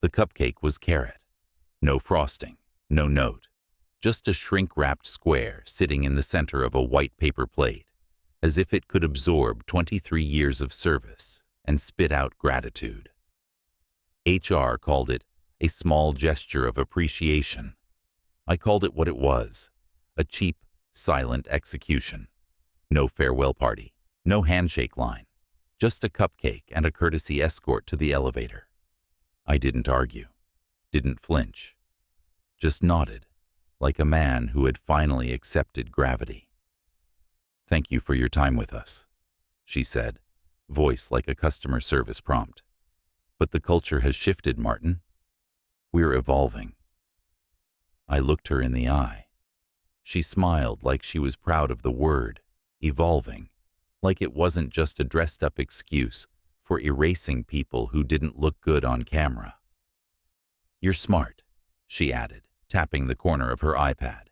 The cupcake was carrot. No frosting, no note. Just a shrink-wrapped square sitting in the center of a white paper plate, as if it could absorb 23 years of service and spit out gratitude. HR called it a small gesture of appreciation. I called it what it was, a cheap, silent execution. No farewell party, no handshake line, just a cupcake and a courtesy escort to the elevator. I didn't argue, didn't flinch, just nodded, like a man who had finally accepted gravity. "Thank you for your time with us," she said, voice like a customer service prompt. "But the culture has shifted, Martin. We're evolving." I looked her in the eye. She smiled like she was proud of the word, evolving, like it wasn't just a dressed-up excuse for erasing people who didn't look good on camera. "You're smart," she added, tapping the corner of her iPad.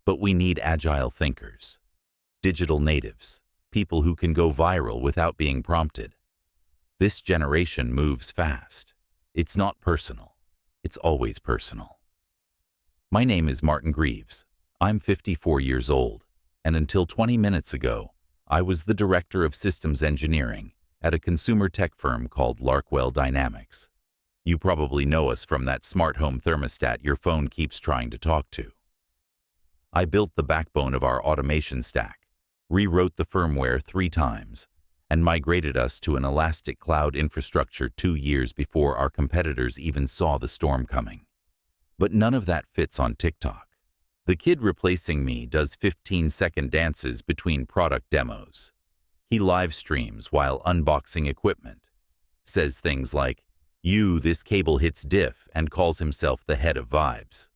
"But we need agile thinkers. Digital natives, people who can go viral without being prompted. This generation moves fast. It's not personal. It's always personal." My name is Martin Greaves. I'm 54 years old, and until 20 minutes ago, I was the director of systems engineering at a consumer tech firm called Larkwell Dynamics. You probably know us from that smart home thermostat your phone keeps trying to talk to. I built the backbone of our automation stack, rewrote the firmware 3 times, and migrated us to an elastic cloud infrastructure 2 years before our competitors even saw the storm coming. But none of that fits on TikTok. The kid replacing me does 15-second dances between product demos. He live streams while unboxing equipment, says things like, this cable hits diff," and calls himself the head of Vibes.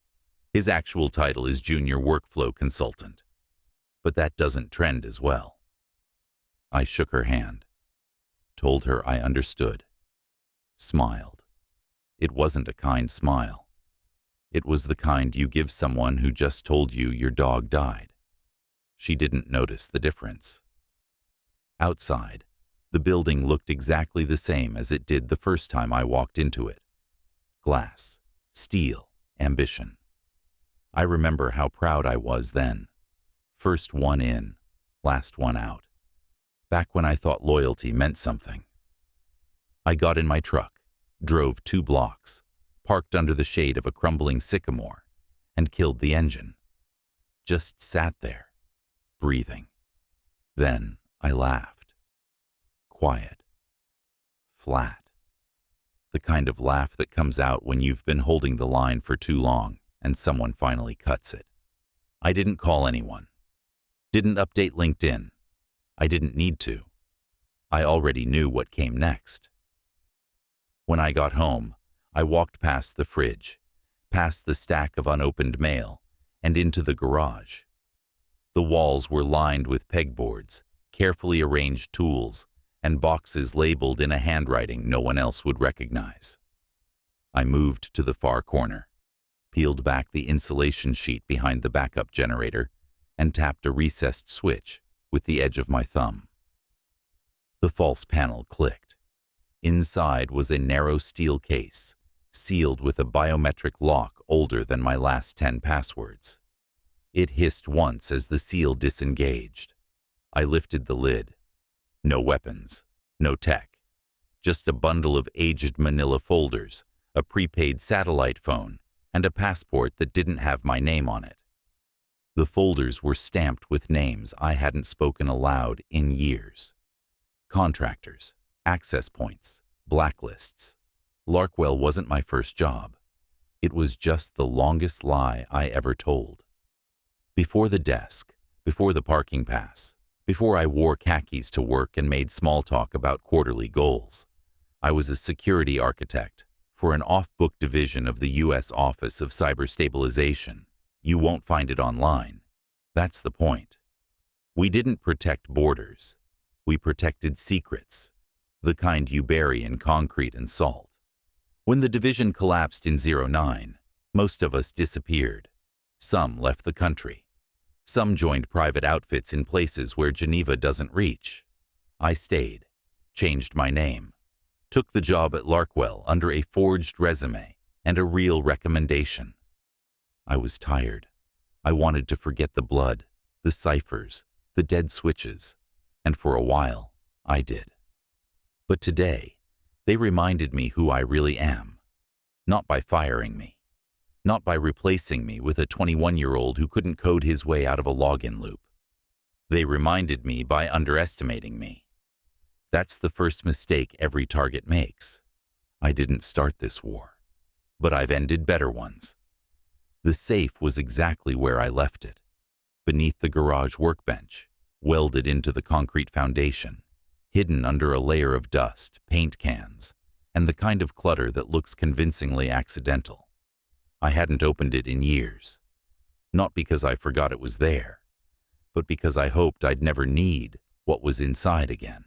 His actual title is Junior Workflow Consultant. But that doesn't trend as well. I shook her hand, told her I understood, smiled. It wasn't a kind smile. It was the kind you give someone who just told you your dog died. She didn't notice the difference. Outside, the building looked exactly the same as it did the first time I walked into it. Glass, steel, ambition. I remember how proud I was then. First one in, last one out. Back when I thought loyalty meant something. I got in my truck, drove 2 blocks, parked under the shade of a crumbling sycamore, and killed the engine. Just sat there, breathing. Then I laughed. Quiet. Flat. The kind of laugh that comes out when you've been holding the line for too long and someone finally cuts it. I didn't call anyone. Didn't update LinkedIn. I didn't need to. I already knew what came next. When I got home, I walked past the fridge, past the stack of unopened mail, and into the garage. The walls were lined with pegboards, carefully arranged tools, and boxes labeled in a handwriting no one else would recognize. I moved to the far corner, peeled back the insulation sheet behind the backup generator, and tapped a recessed switch with the edge of my thumb. The false panel clicked. Inside was a narrow steel case, sealed with a biometric lock older than my last 10 passwords. It hissed once as the seal disengaged. I lifted the lid. No weapons, no tech, just a bundle of aged manila folders, a prepaid satellite phone, and a passport that didn't have my name on it. The folders were stamped with names I hadn't spoken aloud in years. Contractors, access points, blacklists. Larkwell wasn't my first job. It was just the longest lie I ever told. Before the desk, before the parking pass, before I wore khakis to work and made small talk about quarterly goals, I was a security architect for an off-book division of the U.S. Office of Cyber Stabilization. You won't find it online. That's the point. We didn't protect borders. We protected secrets, the kind you bury in concrete and salt. When the division collapsed in '09, most of us disappeared. Some left the country. Some joined private outfits in places where Geneva doesn't reach. I stayed, changed my name, Took the job at Larkwell under a forged resume and a real recommendation. I was tired. I wanted to forget the blood, the ciphers, the dead switches, and for a while, I did. But today, they reminded me who I really am. Not by firing me. Not by replacing me with a 21-year-old who couldn't code his way out of a login loop. They reminded me by underestimating me. That's the first mistake every target makes. I didn't start this war, but I've ended better ones. The safe was exactly where I left it, beneath the garage workbench, welded into the concrete foundation, hidden under a layer of dust, paint cans, and the kind of clutter that looks convincingly accidental. I hadn't opened it in years, not because I forgot it was there, but because I hoped I'd never need what was inside again.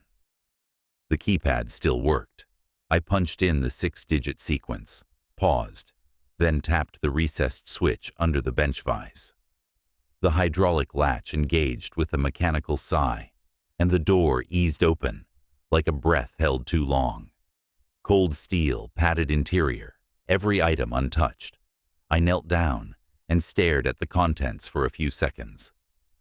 The keypad still worked. I punched in the 6-digit sequence, paused, then tapped the recessed switch under the bench vise. The hydraulic latch engaged with a mechanical sigh, and the door eased open, like a breath held too long. Cold steel, padded interior, every item untouched. I knelt down and stared at the contents for a few seconds.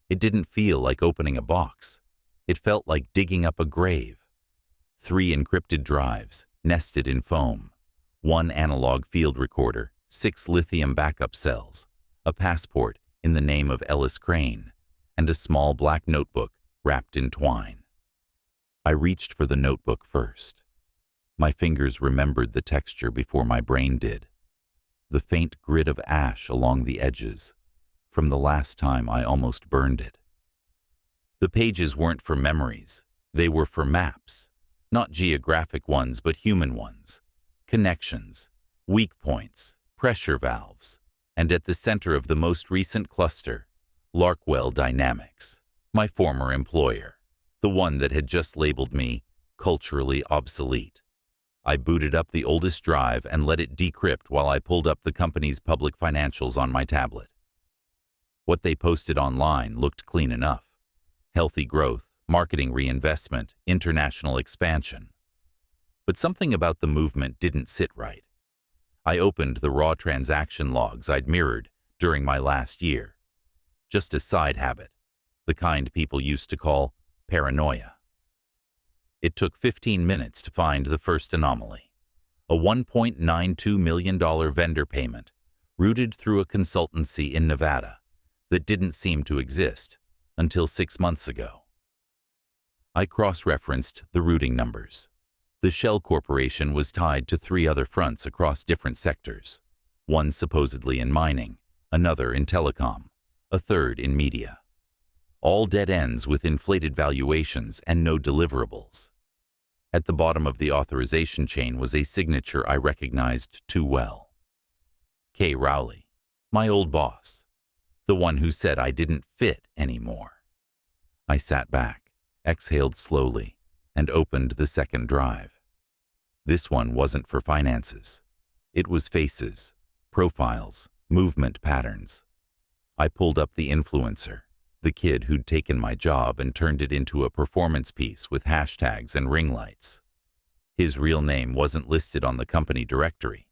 It didn't feel like opening a box. It felt like digging up a grave. 3 encrypted drives, nested in foam. 1 analog field recorder, 6 lithium backup cells, a passport in the name of Ellis Crane, and a small black notebook wrapped in twine. I reached for the notebook first. My fingers remembered the texture before my brain did. The faint grit of ash along the edges, from the last time I almost burned it. The pages weren't for memories. They were for maps, not geographic ones but human ones. Connections, weak points, pressure valves, and at the center of the most recent cluster, Larkwell Dynamics, my former employer, the one that had just labeled me culturally obsolete. I booted up the oldest drive and let it decrypt while I pulled up the company's public financials on my tablet. What they posted online looked clean enough. Healthy growth, marketing reinvestment, international expansion. But something about the movement didn't sit right. I opened the raw transaction logs I'd mirrored during my last year. Just a side habit, the kind people used to call paranoia. It took 15 minutes to find the first anomaly. A $1.92 million vendor payment routed through a consultancy in Nevada that didn't seem to exist until 6 months ago. I cross-referenced the routing numbers. The shell corporation was tied to 3 other fronts across different sectors, one supposedly in mining, another in telecom, a third in media. All dead ends with inflated valuations and no deliverables. At the bottom of the authorization chain was a signature I recognized too well. K. Rowley, my old boss, the one who said I didn't fit anymore. I sat back, exhaled slowly, and opened the second drive. This one wasn't for finances. It was faces, profiles, movement patterns. I pulled up the influencer, the kid who'd taken my job and turned it into a performance piece with hashtags and ring lights. His real name wasn't listed on the company directory,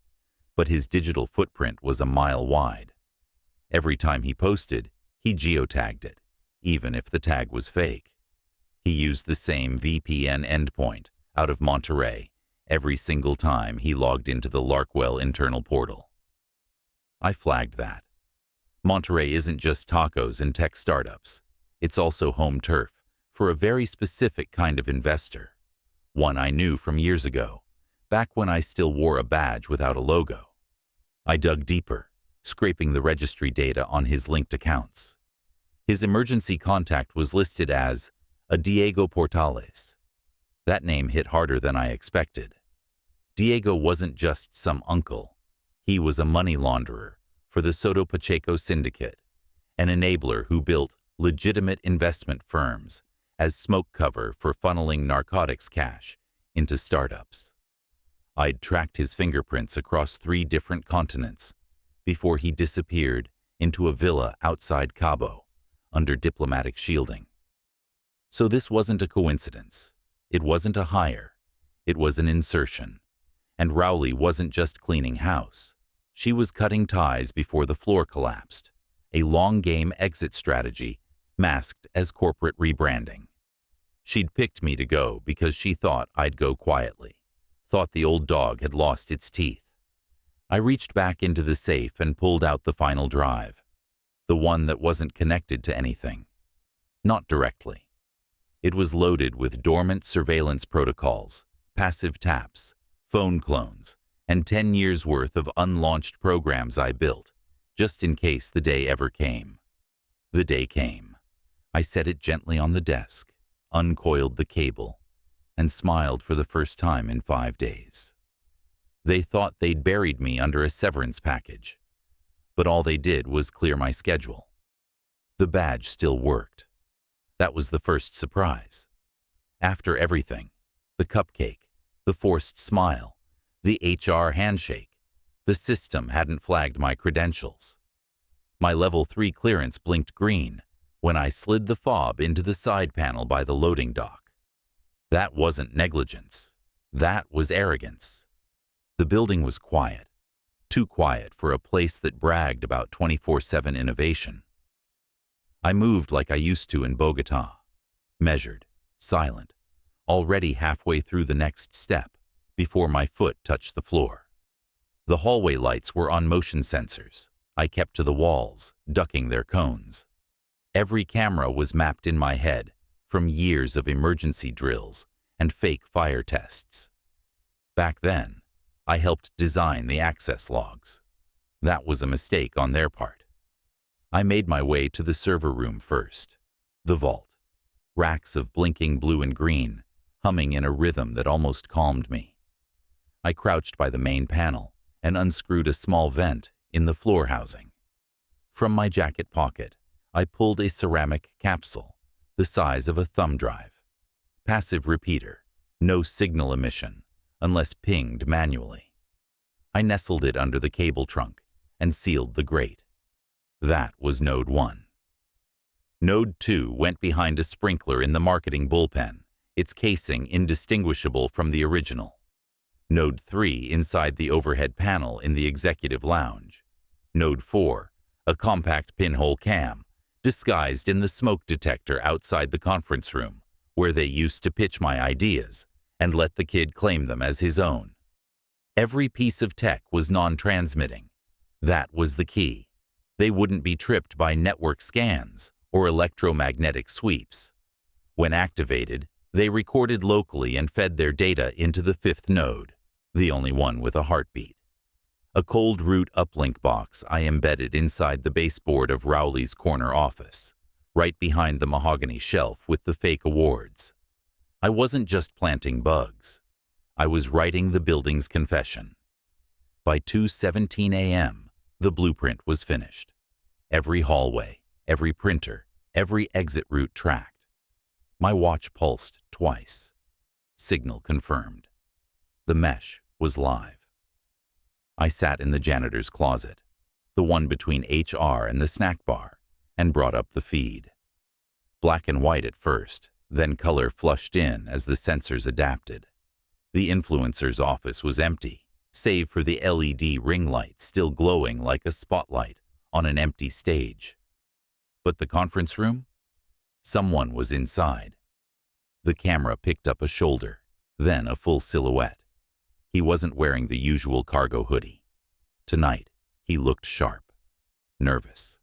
but his digital footprint was a mile wide. Every time he posted, he geotagged it, even if the tag was fake. He used the same VPN endpoint out of Monterey every single time he logged into the Larkwell internal portal. I flagged that. Monterey isn't just tacos and tech startups. It's also home turf for a very specific kind of investor. One I knew from years ago, back when I still wore a badge without a logo. I dug deeper, scraping the registry data on his linked accounts. His emergency contact was listed as a Diego Portales. That name hit harder than I expected. Diego wasn't just some uncle. He was a money launderer for the Soto Pacheco Syndicate, an enabler who built legitimate investment firms as smoke cover for funneling narcotics cash into startups. I'd tracked his fingerprints across 3 different continents before he disappeared into a villa outside Cabo under diplomatic shielding. So this wasn't a coincidence. It wasn't a hire. It was an insertion. And Rowley wasn't just cleaning house. She was cutting ties before the floor collapsed. A long-game exit strategy masked as corporate rebranding. She'd picked me to go because she thought I'd go quietly, thought the old dog had lost its teeth. I reached back into the safe and pulled out the final drive, the one that wasn't connected to anything. Not directly. It was loaded with dormant surveillance protocols, passive taps, phone clones, and 10 years' worth of unlaunched programs I built, just in case the day ever came. The day came. I set it gently on the desk, uncoiled the cable, and smiled for the first time in 5 days. They thought they'd buried me under a severance package, but all they did was clear my schedule. The badge still worked. That was the first surprise. After everything, the cupcake, the forced smile, the HR handshake, the system hadn't flagged my credentials. My level 3 clearance blinked green when I slid the fob into the side panel by the loading dock. That wasn't negligence. That was arrogance. The building was quiet, too quiet for a place that bragged about 24/7 innovation. I moved like I used to in Bogota, measured, silent, already halfway through the next step before my foot touched the floor. The hallway lights were on motion sensors. I kept to the walls, ducking their cones. Every camera was mapped in my head from years of emergency drills and fake fire tests. Back then, I helped design the access logs. That was a mistake on their part. I made my way to the server room first. The vault. Racks of blinking blue and green, humming in a rhythm that almost calmed me. I crouched by the main panel and unscrewed a small vent in the floor housing. From my jacket pocket, I pulled a ceramic capsule, the size of a thumb drive. Passive repeater, no signal emission, unless pinged manually. I nestled it under the cable trunk and sealed the grate. That was Node 1. Node 2 went behind a sprinkler in the marketing bullpen, its casing indistinguishable from the original. Node 3 inside the overhead panel in the executive lounge. Node 4, a compact pinhole cam, disguised in the smoke detector outside the conference room, where they used to pitch my ideas and let the kid claim them as his own. Every piece of tech was non-transmitting. That was the key. They wouldn't be tripped by network scans or electromagnetic sweeps. When activated, they recorded locally and fed their data into the 5th node, the only one with a heartbeat. A cold root uplink box I embedded inside the baseboard of Rowley's corner office, right behind the mahogany shelf with the fake awards. I wasn't just planting bugs. I was writing the building's confession. By 2:17 a.m., the blueprint was finished. Every hallway, every printer, every exit route tracked. My watch pulsed twice. Signal confirmed. The mesh was live. I sat in the janitor's closet, the one between HR and the snack bar, and brought up the feed. Black and white at first, then color flushed in as the sensors adapted. The influencer's office was empty, save for the LED ring light still glowing like a spotlight on an empty stage. But the conference room? Someone was inside. The camera picked up a shoulder, then a full silhouette. He wasn't wearing the usual cargo hoodie. Tonight, he looked sharp, nervous.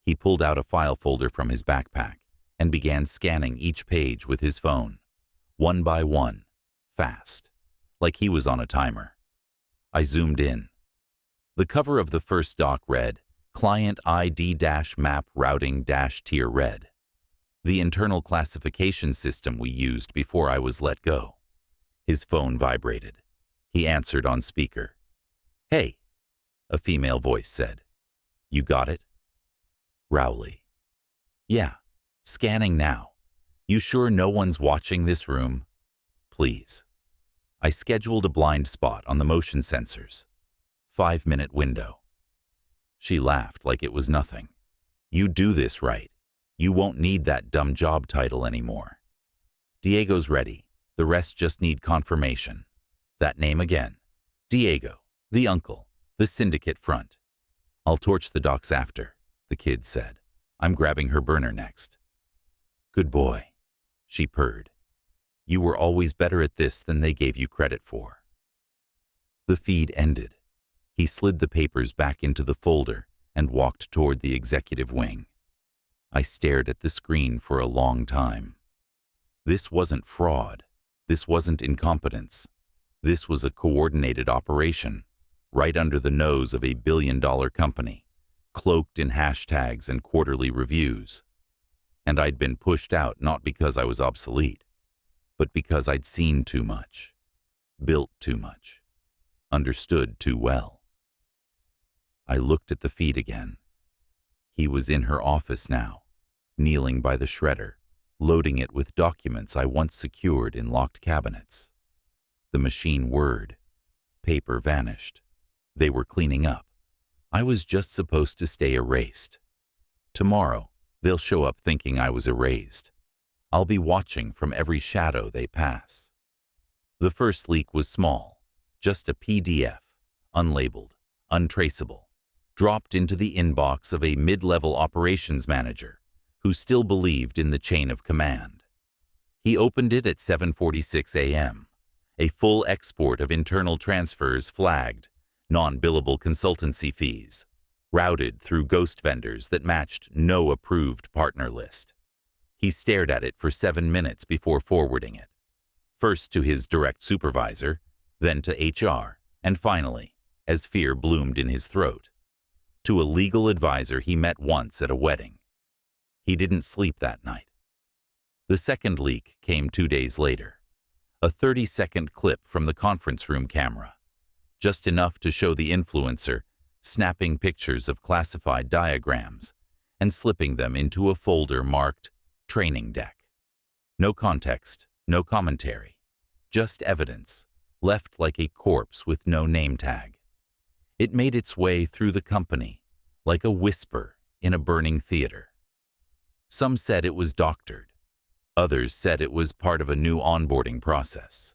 He pulled out a file folder from his backpack and began scanning each page with his phone, one by one, fast, like he was on a timer. I zoomed in. The cover of the first doc read, Client ID-Map Routing-Tier Red, the internal classification system we used before I was let go. His phone vibrated. He answered on speaker. "Hey," a female voice said. "You got it?" Rowley. "Yeah, scanning now. You sure no one's watching this room? Please." I scheduled a blind spot on the motion sensors. 5-minute window. She laughed like it was nothing. "You do this right. You won't need that dumb job title anymore." "Diego's ready. The rest just need confirmation. That name again. Diego, the uncle, the syndicate front. I'll torch the docs after, the kid said. I'm grabbing her burner next. Good boy, she purred. You were always better at this than they gave you credit for. The feed ended. He slid the papers back into the folder and walked toward the executive wing. I stared at the screen for a long time. This wasn't fraud. This wasn't incompetence. This was a coordinated operation, right under the nose of a billion-dollar company, cloaked in hashtags and quarterly reviews. And I'd been pushed out not because I was obsolete, but because I'd seen too much, built too much, understood too well. I looked at the feed again. He was in her office now, kneeling by the shredder, loading it with documents I once secured in locked cabinets. The machine whirred. Paper vanished. They were cleaning up. I was just supposed to stay erased. Tomorrow, they'll show up thinking I was erased. I'll be watching from every shadow they pass. The first leak was small, just a PDF, unlabeled, untraceable, dropped into the inbox of a mid-level operations manager who still believed in the chain of command. He opened it at 7:46 a.m., a full export of internal transfers flagged, non-billable consultancy fees, routed through ghost vendors that matched no approved partner list. He stared at it for 7 minutes before forwarding it, first to his direct supervisor, then to HR, and finally, as fear bloomed in his throat, to a legal advisor he met once at a wedding. He didn't sleep that night. The second leak came 2 days later, a 30-second clip from the conference room camera, just enough to show the influencer snapping pictures of classified diagrams and slipping them into a folder marked Training Deck. No context, no commentary, just evidence, left like a corpse with no name tag. It made its way through the company like a whisper in a burning theater. Some said it was doctored. Others said it was part of a new onboarding process.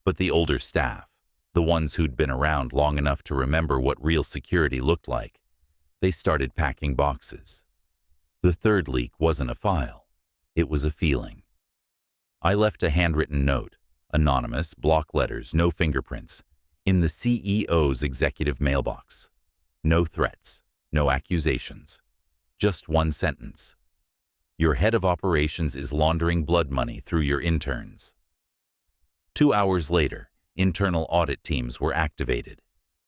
But the older staff, the ones who'd been around long enough to remember what real security looked like, they started packing boxes. The third leak wasn't a file. It was a feeling. I left a handwritten note, anonymous, block letters, no fingerprints, in the CEO's executive mailbox. No threats, no accusations, just one sentence. Your head of operations is laundering blood money through your interns. 2 hours later, internal audit teams were activated.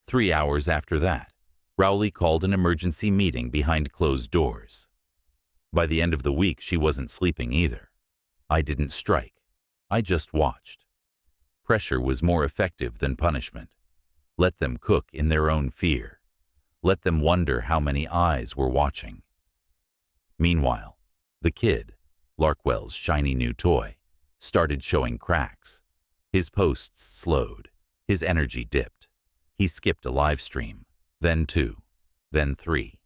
3 hours after that, Rowley called an emergency meeting behind closed doors. By the end of the week, she wasn't sleeping either. I didn't strike. I just watched. Pressure was more effective than punishment. Let them cook in their own fear. Let them wonder how many eyes were watching. Meanwhile, the kid, Larkwell's shiny new toy, started showing cracks. His posts slowed. His energy dipped. He skipped a live stream, then 2, then 3.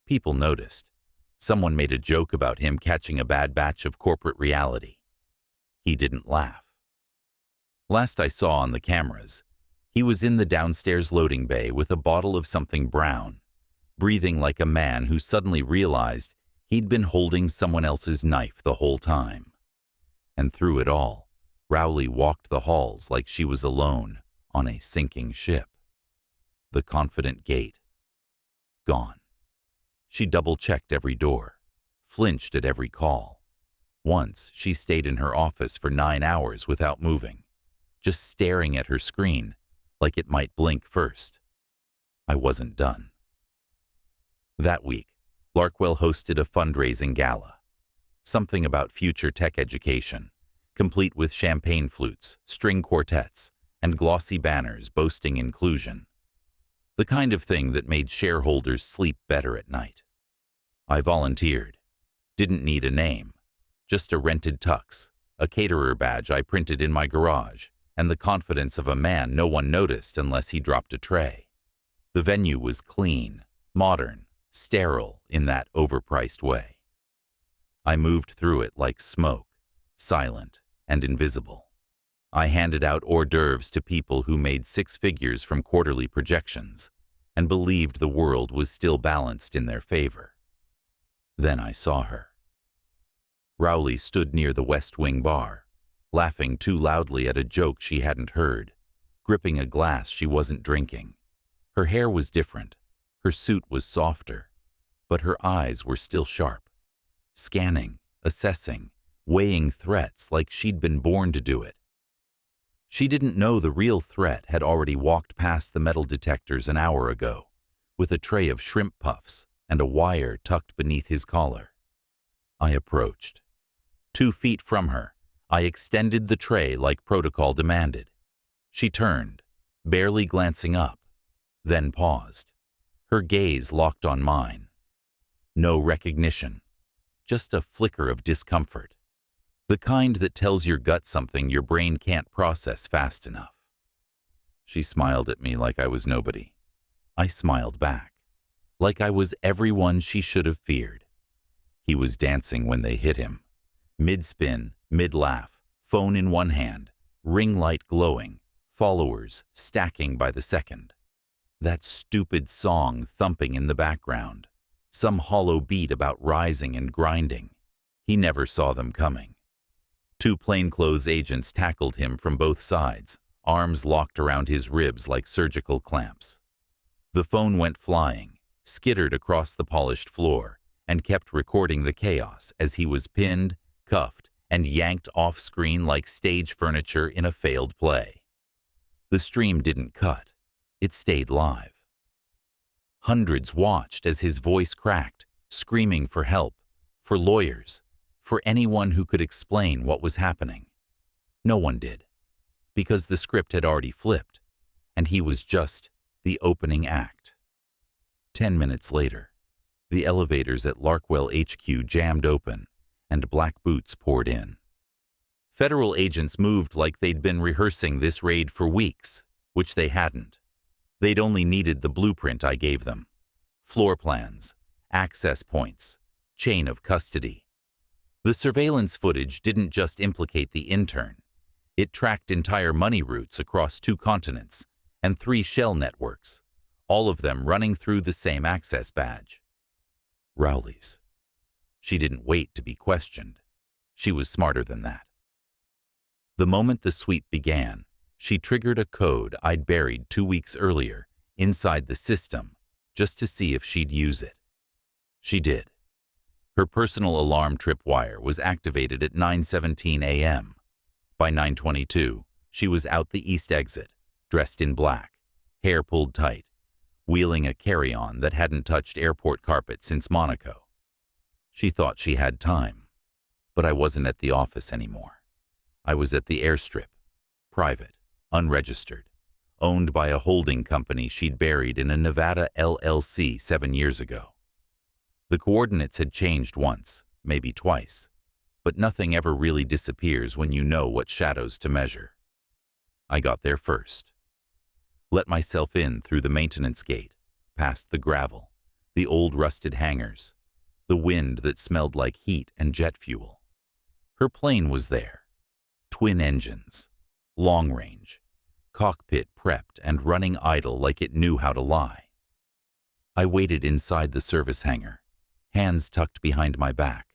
People noticed. Someone made a joke about him catching a bad batch of corporate reality. He didn't laugh. Last I saw on the cameras, he was in the downstairs loading bay with a bottle of something brown, breathing like a man who suddenly realized he'd been holding someone else's knife the whole time. And through it all, Rowley walked the halls like she was alone on a sinking ship. The confident gait. Gone. She double-checked every door, flinched at every call. Once, she stayed in her office for 9 hours without moving, just staring at her screen like it might blink first. I wasn't done. That week, Larkwell hosted a fundraising gala. Something about future tech education, complete with champagne flutes, string quartets, and glossy banners boasting inclusion. The kind of thing that made shareholders sleep better at night. I volunteered. Didn't need a name. Just a rented tux, a caterer badge I printed in my garage, and the confidence of a man no one noticed unless he dropped a tray. The venue was clean, modern, sterile in that overpriced way. I moved through it like smoke, silent and invisible. I handed out hors d'oeuvres to people who made six figures from quarterly projections and believed the world was still balanced in their favor. Then I saw her. Rowley stood near the West Wing bar, laughing too loudly at a joke she hadn't heard, gripping a glass she wasn't drinking. Her hair was different, her suit was softer, but her eyes were still sharp, scanning, assessing, weighing threats like she'd been born to do it. She didn't know the real threat had already walked past the metal detectors an hour ago, with a tray of shrimp puffs and a wire tucked beneath his collar. I approached. 2 feet from her, I extended the tray like protocol demanded. She turned, barely glancing up, then paused. Her gaze locked on mine. No recognition, just a flicker of discomfort. The kind that tells your gut something your brain can't process fast enough. She smiled at me like I was nobody. I smiled back, like I was everyone she should have feared. He was dancing when they hit him. Mid-spin, mid-laugh, phone in one hand, ring light glowing, followers stacking by the second. That stupid song thumping in the background, some hollow beat about rising and grinding. He never saw them coming. 2 plainclothes agents tackled him from both sides, arms locked around his ribs like surgical clamps. The phone went flying, skittered across the polished floor, and kept recording the chaos as he was pinned, cuffed, and yanked off-screen like stage furniture in a failed play. The stream didn't cut. It stayed live. Hundreds watched as his voice cracked, screaming for help, for lawyers, for anyone who could explain what was happening. No one did, because the script had already flipped, and he was just the opening act. 10 minutes later, the elevators at Larkwell HQ jammed open, and black boots poured in. Federal agents moved like they'd been rehearsing this raid for weeks, which they hadn't. They'd only needed the blueprint I gave them. Floor plans, access points, chain of custody. The surveillance footage didn't just implicate the intern. It tracked entire money routes across 2 continents and 3 shell networks, all of them running through the same access badge. Rowley's. She didn't wait to be questioned. She was smarter than that. The moment the sweep began, she triggered a code I'd buried 2 weeks earlier inside the system just to see if she'd use it. She did. Her personal alarm tripwire was activated at 9:17 a.m. By 9:22, she was out the east exit, dressed in black, hair pulled tight, wheeling a carry-on that hadn't touched airport carpet since Monaco. She thought she had time, but I wasn't at the office anymore. I was at the airstrip, private, unregistered, owned by a holding company she'd buried in a Nevada LLC 7 years ago. The coordinates had changed once, maybe twice, but nothing ever really disappears when you know what shadows to measure. I got there first. Let myself in through the maintenance gate, past the gravel, the old rusted hangars, the wind that smelled like heat and jet fuel. Her plane was there. Twin engines, long range, cockpit prepped and running idle like it knew how to lie. I waited inside the service hangar, hands tucked behind my back,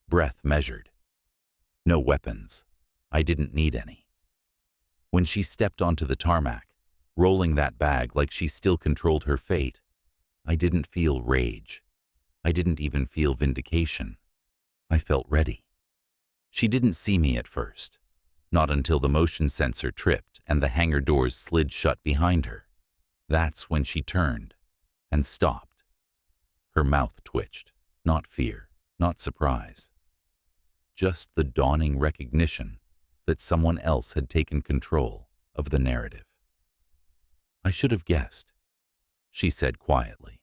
breath measured. No weapons. I didn't need any. When she stepped onto the tarmac, rolling that bag like she still controlled her fate, I didn't feel rage. I didn't even feel vindication. I felt ready. She didn't see me at first, not until the motion sensor tripped and the hangar doors slid shut behind her. That's when she turned and stopped. Her mouth twitched, not fear, not surprise. Just the dawning recognition that someone else had taken control of the narrative. I should have guessed, she said quietly.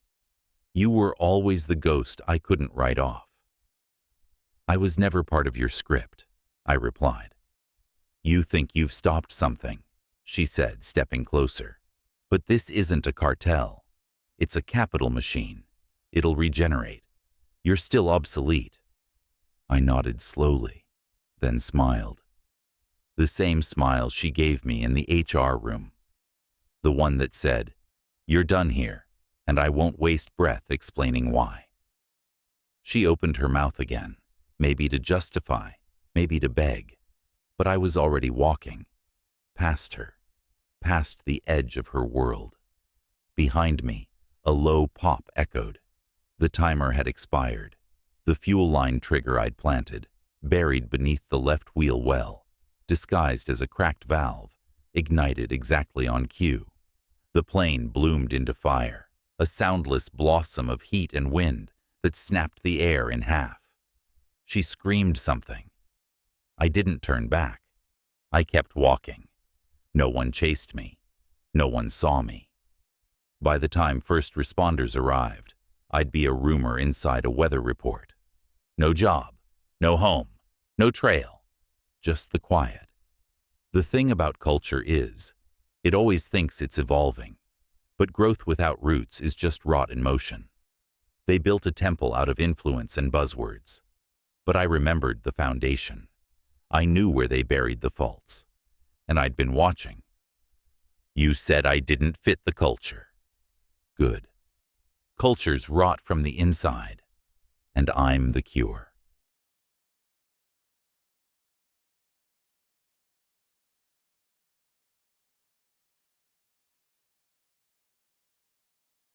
You were always the ghost I couldn't write off. I was never part of your script, I replied. You think you've stopped something, she said, stepping closer. But this isn't a cartel. It's a capital machine. It'll regenerate. You're still obsolete. I nodded slowly, then smiled. The same smile she gave me in the HR room. The one that said, "You're done here, and I won't waste breath explaining why." She opened her mouth again, maybe to justify, maybe to beg, but I was already walking, past her, past the edge of her world. Behind me, a low pop echoed. The timer had expired. The fuel line trigger I'd planted, buried beneath the left wheel well, disguised as a cracked valve, ignited exactly on cue. The plane bloomed into fire, a soundless blossom of heat and wind that snapped the air in half. She screamed something. I didn't turn back. I kept walking. No one chased me. No one saw me. By the time first responders arrived, I'd be a rumor inside a weather report. No job, no home, no trail, just the quiet. The thing about culture is, it always thinks it's evolving, but growth without roots is just rot in motion. They built a temple out of influence and buzzwords, but I remembered the foundation. I knew where they buried the faults, and I'd been watching. You said I didn't fit the culture. Good. Cultures rot from the inside, and I'm the cure.